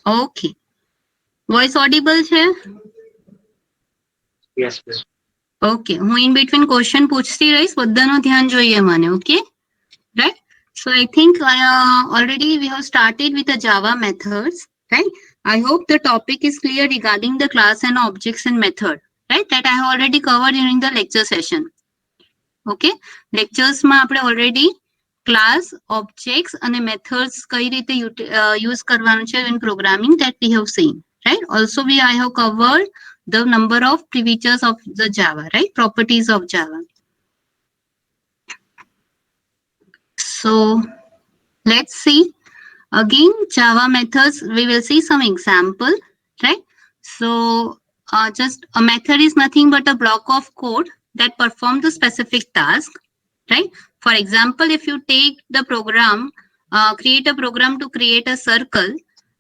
Okay. Voice audible છે? Yes, yes. Okay. હું in between question પૂછતી રહીશ, બધાનું ધ્યાન જોઈએ મને. Okay. Right. So I think already we have started with the Java methods. Right. I hope the topic is clear regarding the class and objects and method. Right. That I have already covered during the lecture session. Okay. Lectures માં આપણે already class, objects and methods કઈ રીતે use કરવાનું છે in programming that we have seen. Right. Also I have covered the number of features of the Java, right? Properties of Java. So let's see again Java methods. We will see some example, right? So just a method is nothing but a block of code that performs the specific task, right? For example, if you take the program, create a program to create a circle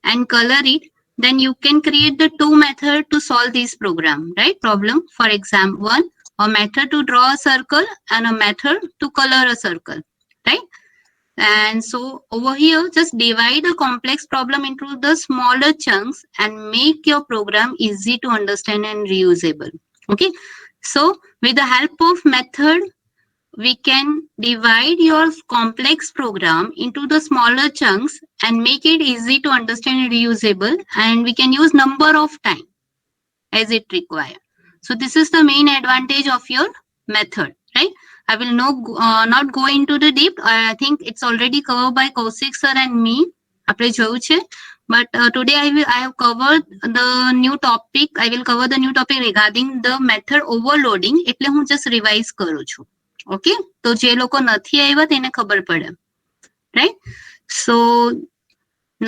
and color it, then you can create the two method to solve this program, right? Problem. For example, one, a method to draw a circle and a method to color a circle, right? And so over here, just divide a complex problem into the smaller chunks and make your program easy to understand and reusable. Okay. So with the help of method, we can divide your complex program into the smaller chunks and make it easy to understand and reusable. And we can use number of time as it requires. So this is the main advantage of your method, right? I will not go into the deep. I think it's already covered by Kaushik sir and me. આપણે જોયું છે. But today I have covered the new topic. I will cover the new topic regarding the method overloading. એટલે હું just revise કરું છું. Okay? તો જે લોકો નથી આવ્યા તેને ખબર પડે. Right? So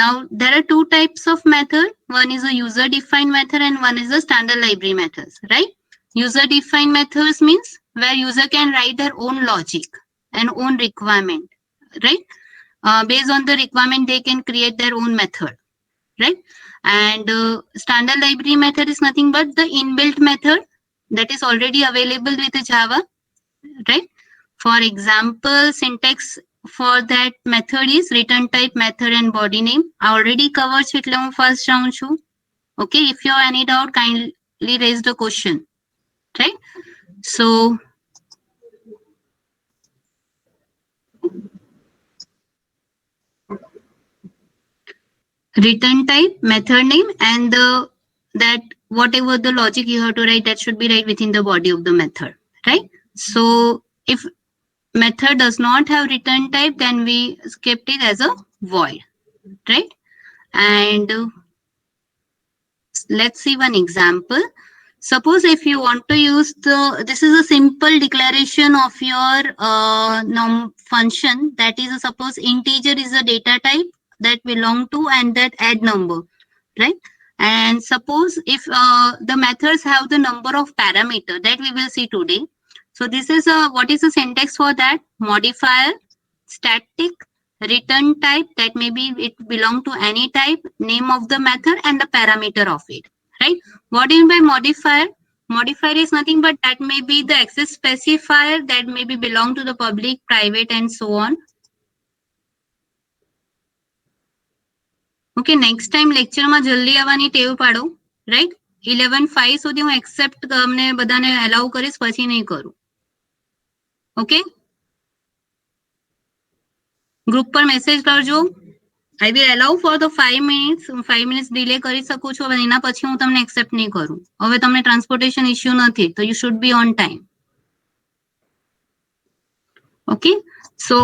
now there are two types of method. One is a user defined method and one is a standard library methods, right? User defined methods means where user can write their own logic and own requirement, right? Based on the requirement, they can create their own method, right? And standard library method is nothing but the inbuilt method that is already available with the Java, right? For example, syntax for that method is return type, method and body name. I already covered છે એટલે હું first જાઉં છું. Okay, if you have any doubt, kindly raise the question, right? So return type, method name, and that whatever the logic you have to write, that should be right within the body of the method, right? So if method does not have return type, then we kept it as a void, right? And let's see one example. Suppose if you want to use this is a simple declaration of your function, that is suppose integer is a data type that belong to and that add number, right? And suppose if the methods have the number of parameter that we will see today. So this is what is the syntax for that? Modifier, static, return type, that maybe it belong to any type, name of the method and the parameter of it, right? What do you mean by modifier? Modifier is nothing but that may be the access specifier that maybe belong to the public, private and so on. Okay, next time lecture માં જલ્દી આવવાની ટેવ પાડો, right? 11:05 સુધી હું accept તમને બધાને allow કરીશ, પછી નહીં કરું. Okay? ગ્રુપ પર મેસેજ કરજો. I will allow for the 5 minutes. 5 minutes delay કરી શકું છું, પણ એના પછી હું તમને accept નહીં કરું. હવે તમને transportation issue નથી, તો you should be on time. Okay, so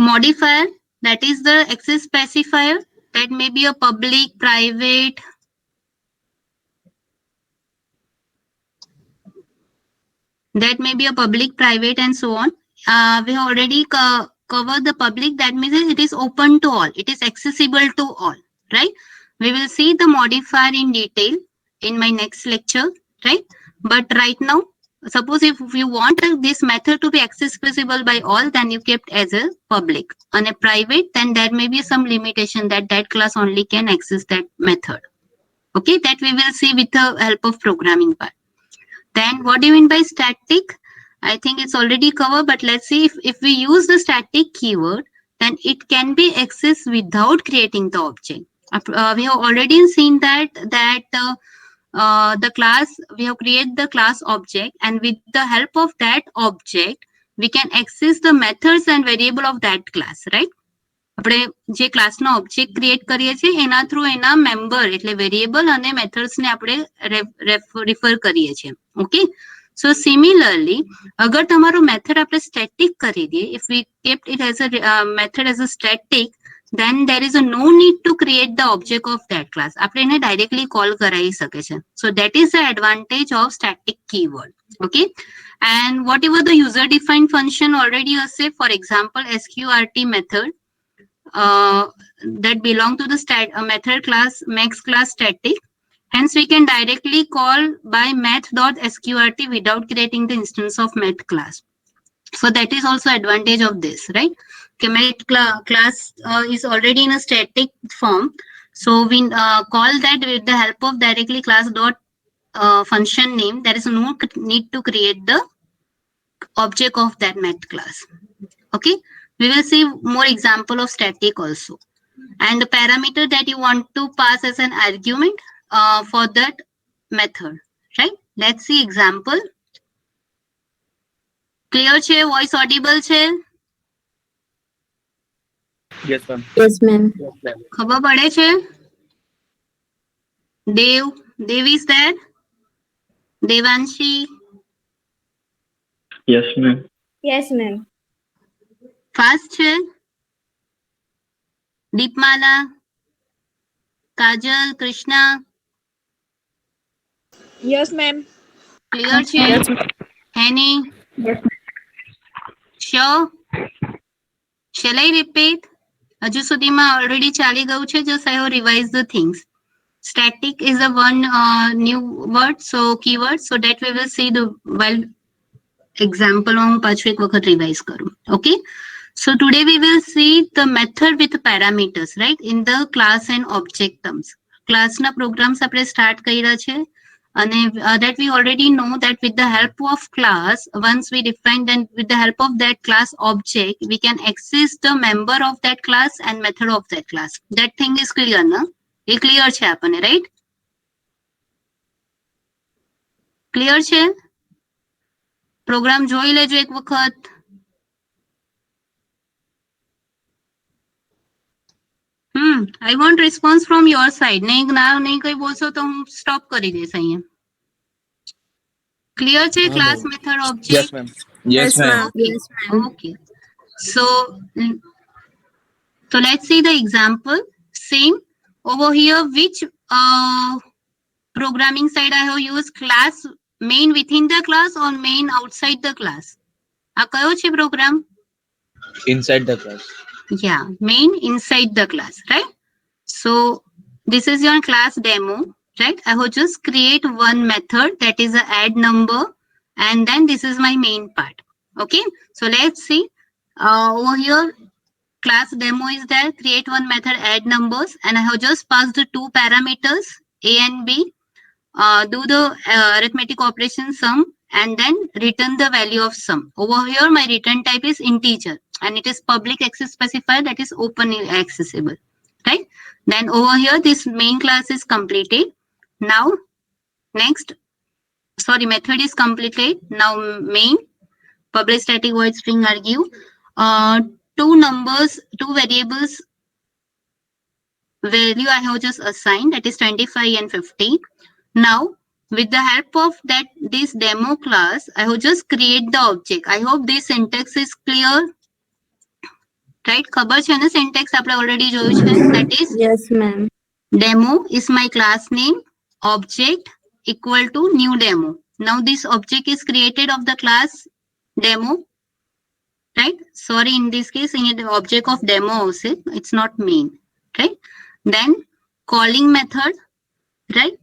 modifier, that is the access specifier, that may be a public, private, that may be a public, private and so on. We have already covered the public, that means it is open to all, it is accessible to all, right? We will see the modifier in detail in my next lecture, right? But right now, suppose if you want this method to be accessible by all, then you kept as a public. On a private, then there may be some limitation that that class only can access that method. Okay, that we will see with the help of programming part. Then what do you mean by static? I think it's already covered, but let's see if we use the static keyword, then it can be accessed without creating the object. We have already seen that the class, we have created the class object, and with the help of that object we can access the methods and variable of that class, right? આપણે જે ક્લાસનો object create કરીએ છીએ એના through એના member એટલે variable અને મેથડ્સને આપણે refer કરીએ છીએ. ઓકે, સો સિમિલરલી અગર તમારો મેથડ આપણે સ્ટેટિક કરી દઈએ, if V kept it as a method as a static, then there is a no need to create the object of that class. આપણે એને ડાયરેક્ટલી કોલ કરાવી શકે છે. So that is the advantage of static keyword. Okay, and whatever the user defined function already હશે, for example sqrt method that belong to the method class max class static. Hence, we can directly call by math.sqrt without creating the instance of math class. So that is also advantage of this, right? Okay, math class is already in a static form. So we call that with the help of directly class dot function name. There is no need to create the object of that math class. Okay, we will see more example of static also, and the parameter that you want to pass as an argument for that method, right? Let's see example. Clear છે? Voice audible છે? Yes, ma'am. Yes, ma'am. ખબર પડે છે? Dev is there? Devanshi? Yes, ma'am. Yes, ma'am. Fast છે? Deepmala? Kajal? Krishna? Yes, ma'am. Clear છે? Yes, Henny? Yes, Sure? Shall I repeat? હજુ સુધીમાં already ચાલી ગયું છે. Just I have revised the things. Static is a one new word, so keyword, so that we will see the well example હું પાછું એક વખત revise કરું. Okay, so today we will see the method with parameters, right, in the class and object terms. Class na programs આપણે start કર્યા છે, and that we already know that with the help of class, once we define, then with the help of that class object we can access the member of that class and method of that class. That thing is clear, na? A clear છે આપણને, right? Clear છે? Programme જોઈ લેજો એક વખત. I want response from your side. નહીં કઈ બોલશો તો હું સ્ટોપ કરી દઈશ અહીંયા. ક્લિયર છે? Class method Yes, object. ma'am. Yes, ma'am. Yes, ma'am. Okay, so let's see the example. Same over here, which programming side I have used? Class main within the class or main outside the class? આ કયો છે programme? Inside the class. Yeah, main inside the class, right? So this is your class demo, right? I will just create one method, that is a add number, and then this is my main part. Okay, so let's see. Over here class demo is there. Create one method, add numbers, and I have just passed the two parameters a and b. Do the arithmetic operation sum and then return the value of sum. Over here my return type is integer and it is public access specifier, that is open accessible, right? Then over here this main class is completed. Now next, sorry, method is completed. Now main public static void string argue, two numbers, two variables value I have just assigned, that is 25 and 50. Now with the help of that this demo class I will just create the object. I hope this syntax is clear, right? ખબર છે ને syntax આપણે already જોયું છે. That is Yes, ma'am. demo is my class name, object equal to new demo. Now this object is created of the class demo, right? Sorry, in this case in the object of demo also, it's not main, right? Then calling method, right?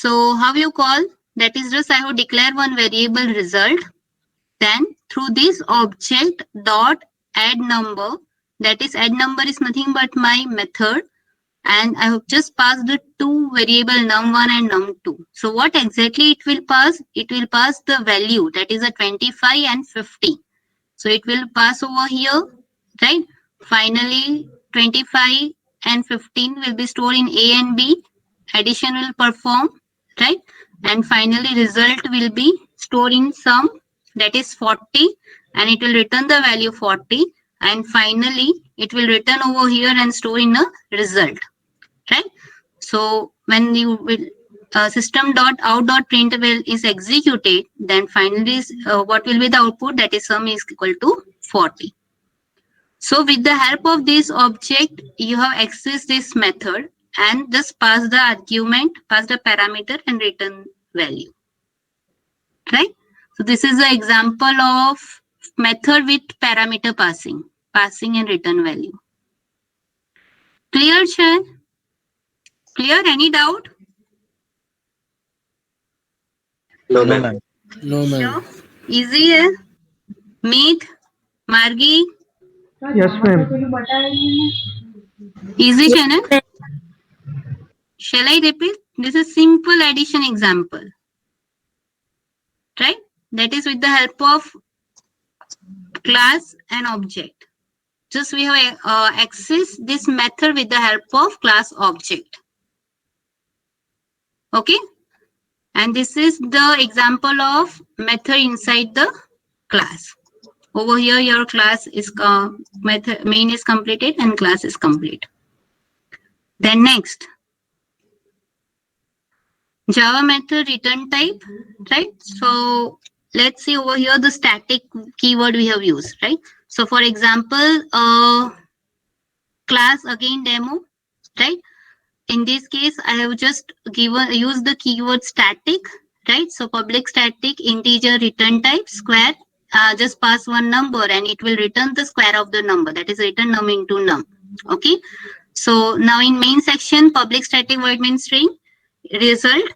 So how you call? That is just I will declare one variable result. Then through this object dot add number, that is add number is nothing but my method, and I have just passed the two variable num1 and num2. So what exactly it will pass? It will pass the value, that is a 25 and 50. So it will pass over here, right? Finally 25 and 15 will be stored in A and B. Addition will perform, right? And finally result will be stored in sum, that is 40, and it will return the value 40, and finally it will return over here and store in a result, right? So when you will system.out.println is executed, then finally what will be the output? That is sum is equal to 40. So with the help of this object, you have accessed this method and just pass the argument, pass the parameter and return value, right? So this is the example of method with parameter passing and return value. Clear, Chay? Clear? Any doubt? No, ma'am. No, ma'am. Sure. Easy है? Meet, Margi, Yes, ma'am. easy है ना? Shall I repeat? This is simple addition example, right? That is with the help of class and object. Just we have access this method with the help of class object. Okay? And this is the example of method inside the class. Over here, your class is method main is completed and class is complete. Then next, Java method return type, right? So let's see over here the static keyword we have used, right? So for example, class again demo, right? In this case, I have just used the keyword static, right? So public static integer return type square, just pass one number and it will return the square of the number, that is return num into num. Okay. So now in main section, public static void main string result.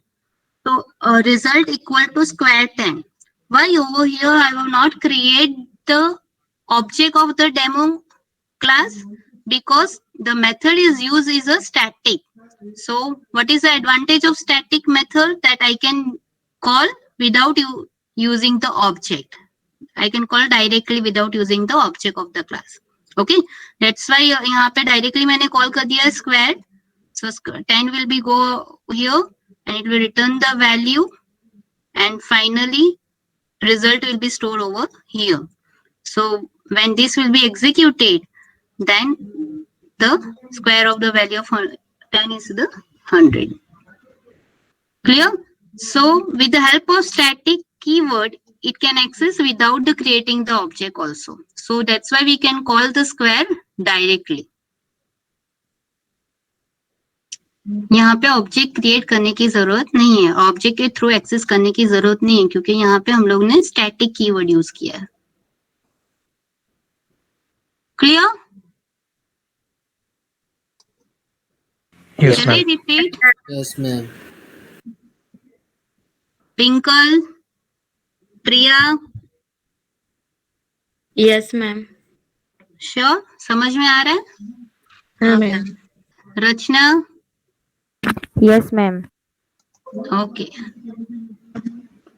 So result equal to square 10. Why over here I will not create the object of the demo class? Because the method is used is a static. So what is the advantage of static method? That I can call without using the object. I can call directly without using the object of the class. Okay, that's why यहाँ पे directly मैंने call कर दिया square. So 10 will be go here and it will return the value, and finally result will be stored over here. So when this will be executed, then the square of the value of 10 is the 100. Clear? So with the help of static keyword, it can access without the creating the object also. So that's why we can call the square directly. यहाँ पे object create करने की जरूरत नहीं है, object के through access करने की जरूरत नहीं है, क्योंकि यहाँ पे हम लोग ने स्टैटिक कीवर्ड यूज किया है. Clear? Yes, Shall I ma'am. repeat? Yes, ma'am. Twinkle, Priya, Yes, ma'am. Sure? समझ में आ रहा है? हाँ, ma'am. रचना, Yes, ma'am. ओके.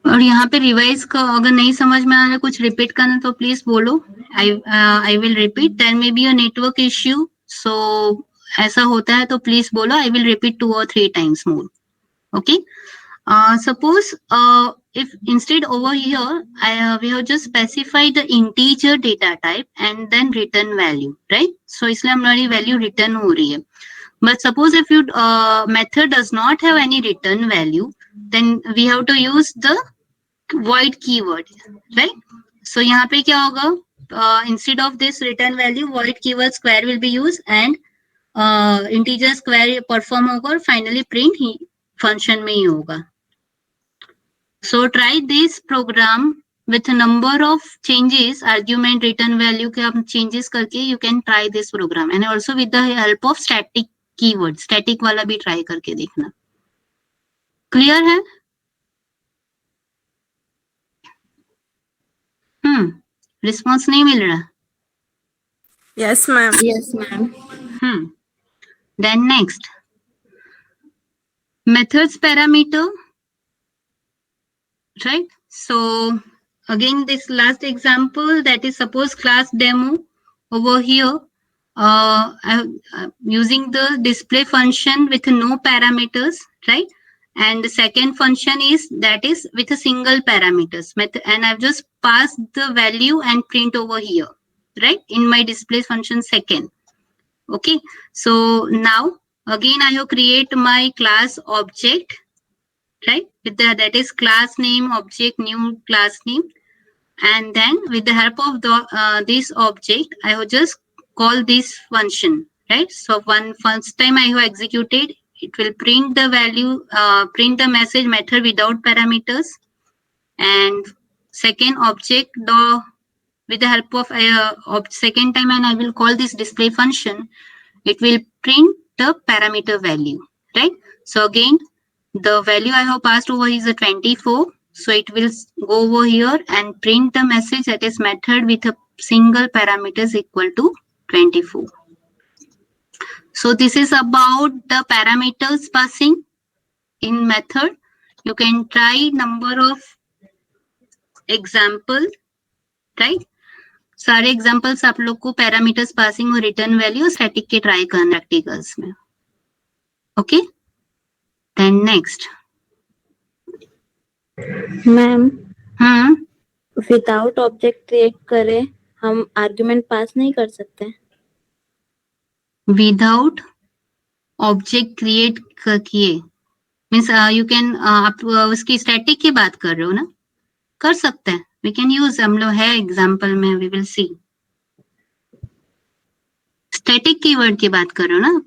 और यहाँ पे रिवाइज का अगर नहीं समझ में आ रहा, कुछ रिपीट करना तो प्लीज बोलो. I will repeat. There may be a network issue, so ऐसा होता है तो प्लीज बोलो. I will repeat 2 or 3 times more. Okay. Suppose if instead over here we have just specified the integer data type and then return value, right? So इसलिए हमारी value return हो रही है. But suppose if your method does not have any return value, then we have to use the void keyword, right? So यहाँ पे क्या होगा? Instead of this return value, void keyword square will be used and integer square perform होगा और finally print ही function में ही होगा. So try this program with a number of changes, argument, return value के आप changes करके you can try this program, and also with the help of static keyword. Static वाला भी try करके देखना. Clear है? Response नहीं मिल रहा. Yes, ma'am. Yes, ma'am. Then next, methods parameter, right? So again this last example, that is suppose class demo over here, using the display function with no parameters, right? And the second function is with a single parameters method, and I've just passed the value and print over here, right? In my display function second. Okay, so now again I have create my class object, right? With that is class name, object, new class name, and then with the help of this object, I have just call this function, right? So first time I have executed, it will print the value, print the message method without parameters, and second object with the help of second time, and I will call this display function, it will print the parameter value, right? So again, the value I have passed over is a 24. So it will go over here and print the message that is method with a single parameters equal to 24. So this is about the parameters passing in method. You can try number of example, right? सारे examples आप लोग को parameters passing और return value static के try करना practicals में. Okay, then next. Ma'am, हाँ, without object create करे हम आर्गुमेंट पास नहीं कर सकते. विदाउट ऑब्जेक्ट क्रिएट किए मीन्स यू कैन, आप उसकी स्टैटिक की बात कर रहे हो ना, कर सकते हैं. वी कैन यूज, हम लोग है एग्जाम्पल में, we will see. Static keyword की बात कर रहे हो ना आप?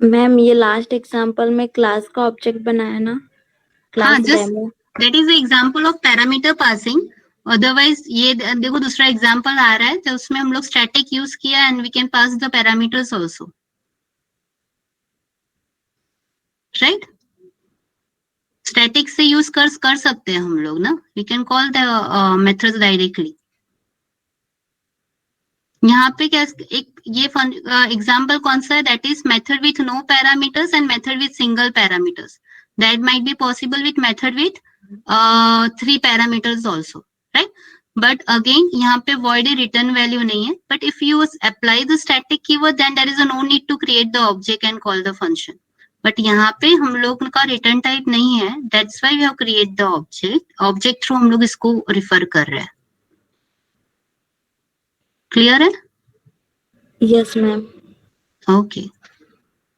मैम ये लास्ट एग्जांपल में क्लास का ऑब्जेक्ट बनाया ना, class just demo. that is the example of parameter passing. Otherwise ये देखो दूसरा एग्जाम्पल आ रहा है तो उसमें हम लोग स्टैटिक यूज किया and we can pass the parameters also, right? Static से यूज कर सकते हैं हम लोग ना. We can call the methods directly. यहाँ पे क्या एक ये एग्जाम्पल कौन सा है, that is method with no parameters and method with single parameters. That might be possible with method with 3 parameters also, right? But again, यहाँ पे void return value नहीं है. But if you apply the static keyword, then there is no need to create the object and call the function. But यहाँ पे हम लोग का return type नहीं है. That's why we have create the object. Object through हम लोग इसको refer कर रहे हैं. Clear है? Yes ma'am. Okay.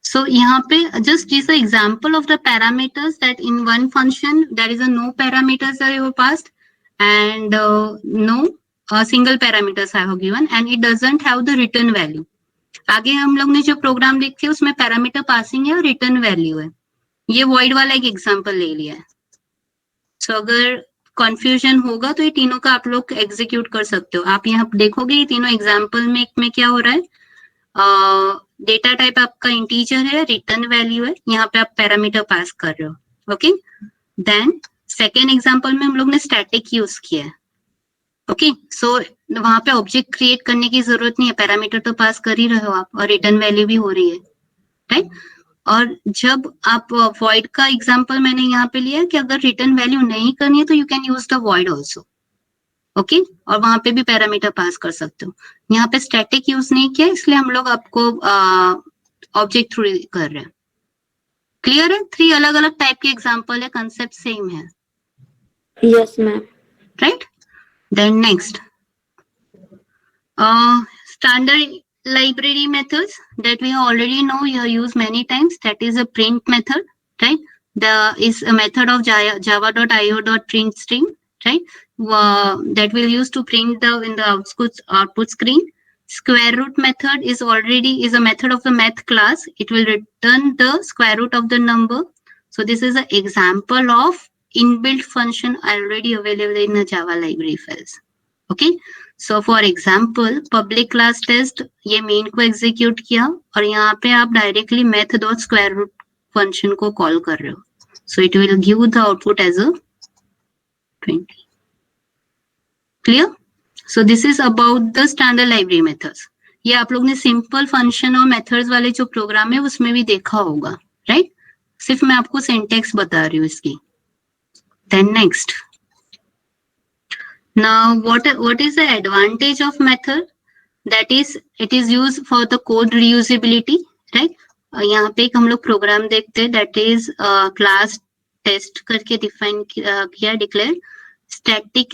So यहाँ पे just is an example of the parameters that in one function there is a no parameters that you have passed and no single parameters I have given and it doesn't have the return value. आगे हम लोग ने जो programme लिखे है उसमें parameter passing है और रिटर्न वैल्यू है. ये void वाला एक एग्जांपल ले लिया है. So अगर कंफ्यूजन होगा तो ये तीनों का आप लोग एग्जीक्यूट कर सकते हो. आप यहाँ देखोगे ये तीनों एग्जांपल में क्या हो रहा है. डेटा टाइप आपका इंटीजर है, रिटर्न वैल्यू है, यहाँ पे आप पैरामीटर पास कर रहे हो. ओके, देन सेकेंड एग्जांपल में हम लोग ने स्टैटिक यूज किया है. ओके, सो वहां पे ऑब्जेक्ट क्रिएट करने की जरूरत नहीं है, पैरामीटर तो पास कर ही रहे हो आप और रिटर्न वैल्यू भी हो रही है, राइट? और जब आप वॉइड का एग्जांपल मैंने यहाँ पे लिया कि अगर रिटर्न वैल्यू नहीं करनी है तो you can use the void also. Okay, और वहां पे भी पैरामीटर पास कर सकते हो. यहाँ पे स्टैटिक यूज नहीं किया इसलिए हम लोग आपको ऑब्जेक्ट थ्रू कर रहे हैं. क्लियर है? 3 अलग अलग टाइप के एग्जांपल है, कंसेप्ट सेम है. Yes ma'am. Right, then next standard library methods that we already know, you have used many times. That is a print method, right? Is a method of java.io.print string, right? That we'll use to print in the output screen. Square root method is a method of the math class. It will return the square root of the number. So this is an example of inbuilt function already available in the Java library files. Okay, so for example, public class test ये main को execute किया और यहाँ पे आप directly math dot square root function को call कर रहे हो. So it will give the output as a 20. Clear? So this is about the standard library methods. ये आप लोग ने simple function और methods वाले जो program है उसमें भी देखा होगा, right? सिर्फ मैं आपको syntax बता रही हूँ इसकी. Then next. Now, what is the advantage of method? that is it is used for the code reusability, right? यहाँ पे एक हम लोग प्रोग्राम देखते हैं, that is class test करके डिफाइन किया, डिक्लेयर स्टैटिक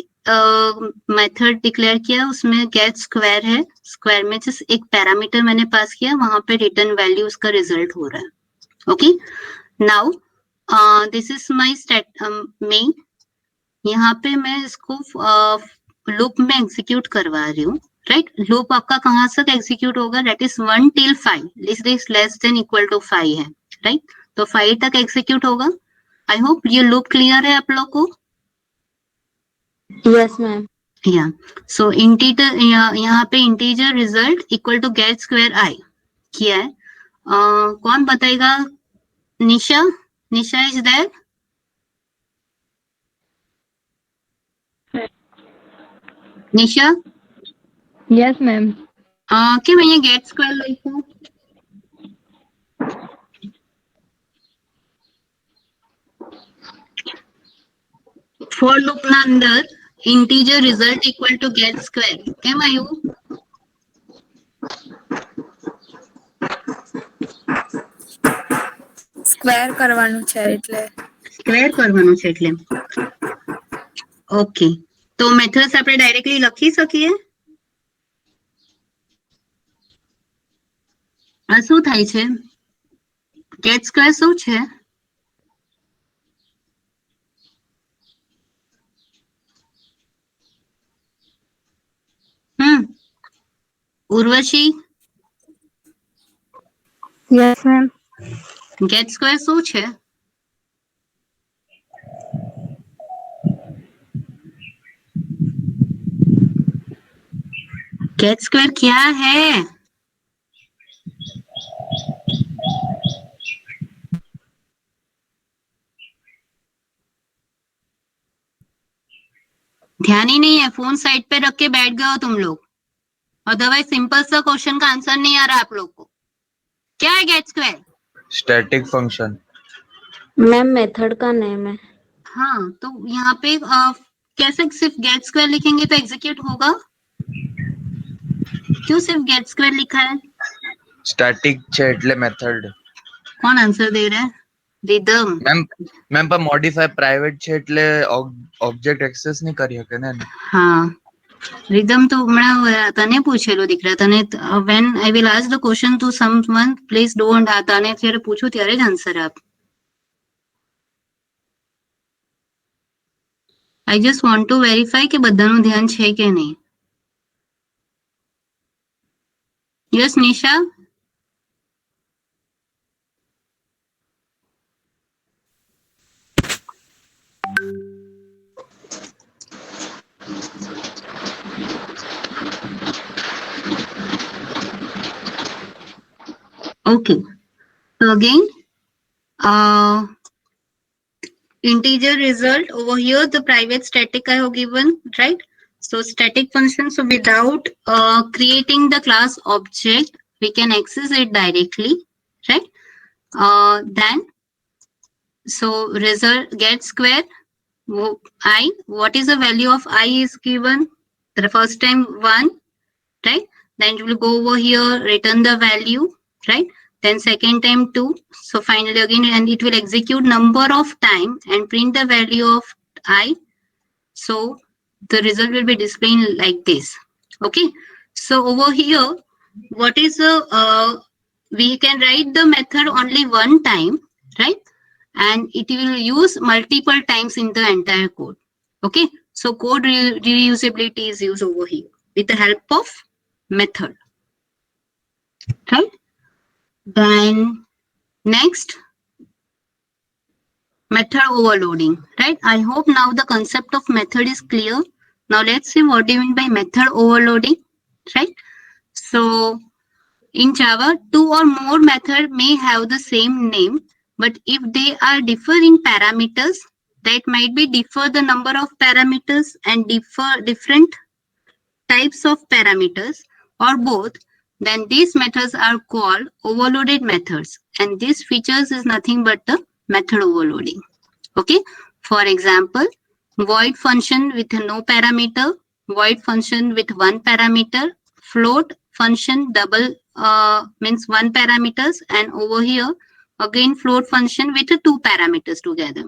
मेथड डिक्लेयर किया, उसमें गेट स्क्वायर है, स्क्वायर में जस्ट एक पैरामीटर मैंने पास किया, वहां पे रिटर्न वैल्यू उसका रिजल्ट हो रहा है. Okay, now this is my main. यहाँ पे मैं इसको लूप में एग्जीक्यूट करवा रही हूँ, राइट? लूप आपका कहाँ तक एग्जीक्यूट होगा? That is 1 till 5. This less than equal to 5 है, राइट? तो 5 तक एग्जीक्यूट होगा. आई होप ये लूप क्लियर है आप लोग को. Yes, ma'am. या सो इंटीजर, यहाँ पे integer result equal to get square I किया है. कौन बताएगा? Nisha, Nisha is there? Nisha, Yes, ma'am. कि मैं ये गेट स्क्वायर लिखूं? ફોર લૂપ ના અંદર integer result equal to get square કેમ આવ્યું? સ્ક્વેર કરવાનું છે એટલે સ્ક્વેર કરવાનું છે એટલે. ઓકે, તો મેથડ્સ આપણે ડાયરેક્ટલી લખી શકીએ? આ શું થાય છે? ગેટ સ્ક્વેર શું છે? Urvashi, Yes, ma'am. Gate square શું છે? गेट स्क्वायर क्या है? ध्यान ही नहीं है, फोन साइड पे रख के बैठ गए हो तुम लोग. अदरवाइज सिंपल सा क्वेश्चन का आंसर नहीं आ रहा आप लोग को. क्या है get square? Static function. Ma'am method का नेम है. हाँ, तो यहाँ पे कैसे सिर्फ गेट स्क्वायर लिखेंगे तो एग्जीक्यूट होगा? क्यों सिर्फ गेट स्क्वायर लिखा है? स्टैटिक છે એટલે મેથડ. कौन आंसर दे रहा है? रिदम. મેમ પર મોડિફાય પ્રાઇવેટ છે એટલે ઓબ્જેક્ટ એક્સેસ નહીં કરી શકે ને. હા, रिदम तो હમણાં તને પૂછેલું દીકરા, તને when I will ask the question to someone, please don't તને જ્યારે પૂછું ત્યારે જ આન્સર આપ. I just want to verify કે બધાનું ધ્યાન છે કે નહીં. Yes, Nisha? Okay, so again, integer result over here, the private static I have given, right? So static function, so without creating the class object, we can access it directly, right? Then, so result get square I, what is the value of I is given? The first time 1, right? Then you will go over here, return the value, right? Then second time 2. So finally again, and it will execute number of time and print the value of I. So the result will be displayed like this. Okay. So over here, what is the, we can write the method only one time, right? And it will use multiple times in the entire code. Okay. So code reusability is used over here with the help of method, right? Then next, method overloading, right? I hope now the concept of method is clear. Now let's see what do you mean by method overloading, right? So in Java, 2 or more methods may have the same name, but if they are differing parameters, that might be differ the number of parameters and different types of parameters or both, then these methods are called overloaded methods. And these features is nothing but the method overloading. Okay. For example, void function with no parameter, void function with one parameter, float function double means one parameters, and over here again float function with two parameters together.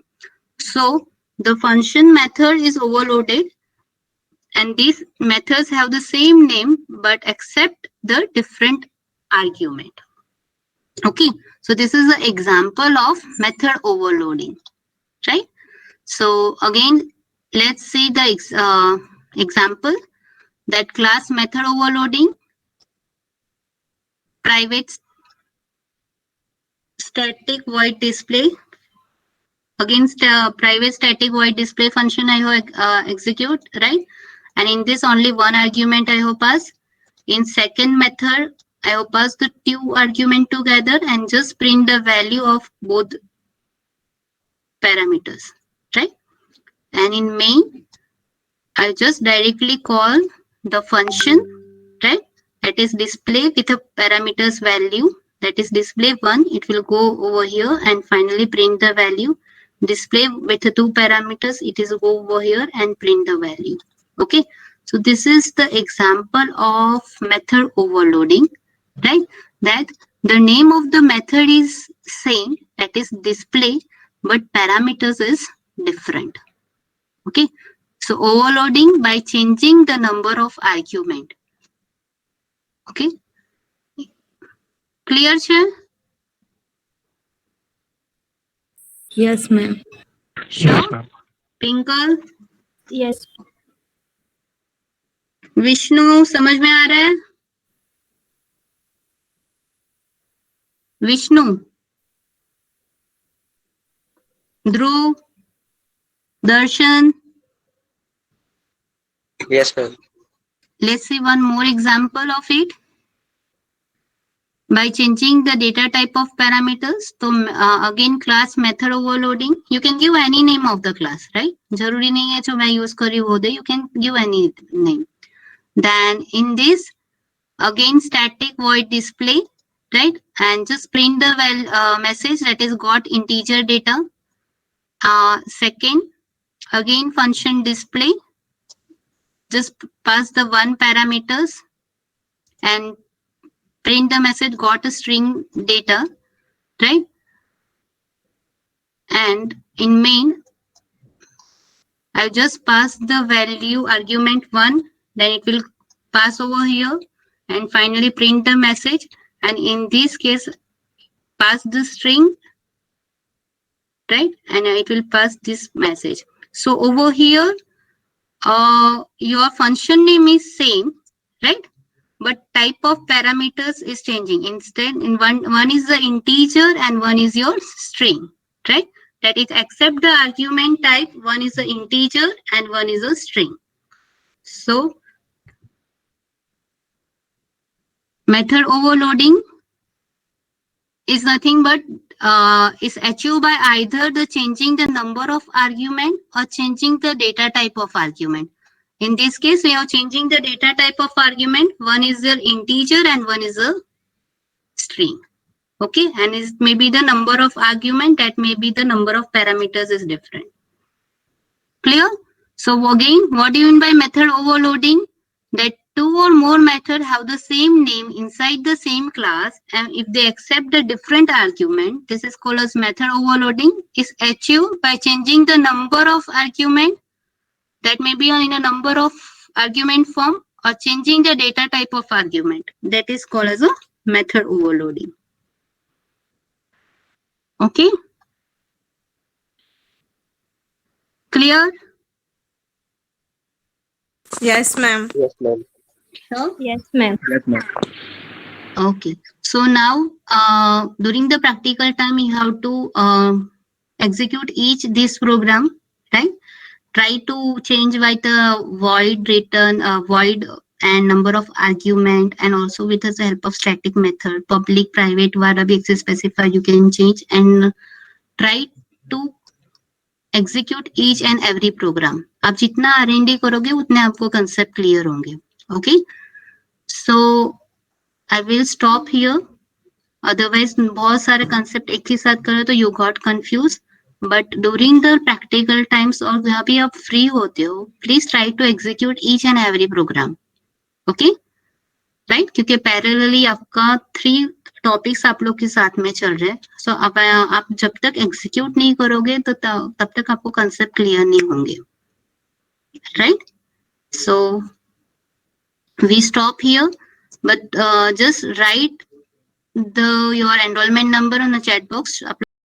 So the function method is overloaded, and these methods have the same name but accept the different argument. Okay, so this is an example of method overloading, right? So again, let's see the example, that class method overloading, private static void display. Against private static void display function I have execute, right? And in this only one argument I have pass. In second method I have pass the two argument together and just print the value of both parameters, right? And in main I just directly call the function, right? That is display with a parameters value, that is display 1. It will go over here and finally print the value. Display with the two parameters, it is go over here and print the value. Okay, so this is the example of method overloading, right? That the name of the method is same, that is display, but parameters is different. Okay, so overloading by changing the number of argument. Okay, clear, sir? Yes, ma'am. Sure. ma'am. Twinkle, Yes. Vishnu समझ में आ रहा है? विष्णु, ध्रुव, दर्शन. Yes, ma'am. Let's see one more example of it. By changing the data type of parameters, so again class method overloading. You can give any name of the class, right? जरूरी नहीं है जो मैं use करी वो दे. You can give any name. Then in this again static void display, right? And just print the message that is got integer data. Second again function display. Just pass the one parameters and print the message got a string data, right? And in main, I just pass the value argument 1, then it will pass over here and finally print the message. And in this case, pass the string, right? And it will pass this message. So over here, your function name is same, right? But type of parameters is changing. Instead, in one is the integer and one is your string, right? That is accept the argument type. One is the integer and one is a string. So method overloading is nothing but is achieved by either the changing the number of argument or changing the data type of argument. In this case, we are changing the data type of argument. One is the integer and one is a string. Okay, and it may be the number of argument, that may be the number of parameters is different. Clear? So again, what do you mean by method overloading? That two or more methods have the same name inside the same class, and if they accept the different argument, this is called as method overloading, is achieved by changing the number of argument, that may be in a number of argument form, or changing the data type of argument. That is called as a method overloading. Okay? Clear? Yes, ma'am. Yes, ma'am. Sure? Yes, ma'am. Yes, ma'am. Okay. So now, during the practical time, you have to execute each this program, right? Try to change by the void return, void and number of argument, and also with the help of static method, public, private, whatever access specifier you can change, and try to execute each and every program. आप जितना R&D करोगे उतने आपको concept clear होंगे. Okay? So I will stop here. Otherwise, बहुत सारे concept एक ही साथ करो तो you got confused. But during the practical times और जहाँ भी आप free होते हो, please try to execute each and every program. Okay? Right, क्योंकि पैरेलली आपका 3 टॉपिक्स आप लोग के साथ में चल रहे हैं. सो आप जब तक एग्जीक्यूट नहीं करोगे तो तब तक आपको कंसेप्ट क्लियर नहीं होंगे, right. So we stop here, but just write your enrollment number on the chat box.